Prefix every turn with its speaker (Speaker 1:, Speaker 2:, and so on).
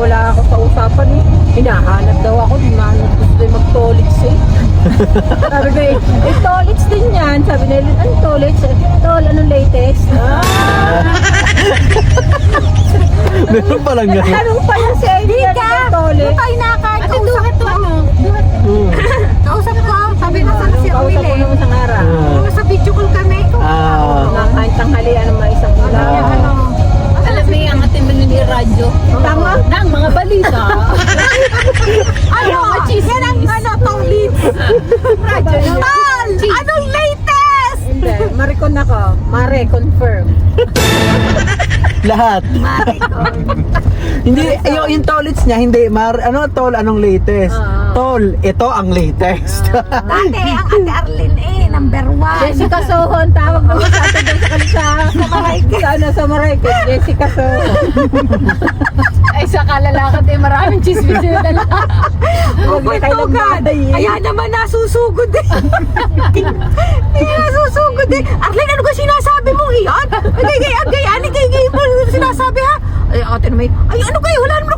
Speaker 1: wala ako sa usapan eh. Hinahanap daw ako, di man gusto mag-tolits eh. Sabi ko tolits din yan. Sabi nila, ano tolits? Tol, anong latest?
Speaker 2: Meron pa lang ganun.
Speaker 1: Anong pala si Aiden na tolits?
Speaker 3: Tayo nakakain. Kausap ko ano? Kausap ko. Sabi na sa si
Speaker 1: Kausap ko
Speaker 3: Will
Speaker 1: nung isang araw.
Speaker 3: Sa video call kami.
Speaker 1: Kumakain tanghalian ng mga isang ulam.
Speaker 4: Alam mo yung ating ni radyo.
Speaker 1: Tama?
Speaker 4: Nang mga balita.
Speaker 3: Ano? Yan ang ano, tolits. Tal! Anong latest?
Speaker 1: Hindi, maricon ako. Mare, confirm.
Speaker 2: Lahat. Hindi, yung tolits niya, hindi. Ano, tol, anong latest? Tol, ito ang latest.
Speaker 3: Dati, ang Ate Arlene number 1.
Speaker 1: Jessica Sohon, tawag naman sa atin doon sa kalisa. Sa Marayke, Jessica Sohon.
Speaker 4: Ay, sa kalalakat eh, maraming chismis na dala.
Speaker 1: Huwag na kayo nagmaday eh.
Speaker 3: Ayan naman, nasusugod eh. Nasusugod eh. Arlene, ano ka sinasabi mo iyan? Agay mo sinasabi ha? Ay, ate naman, ay ano kayo, wala naman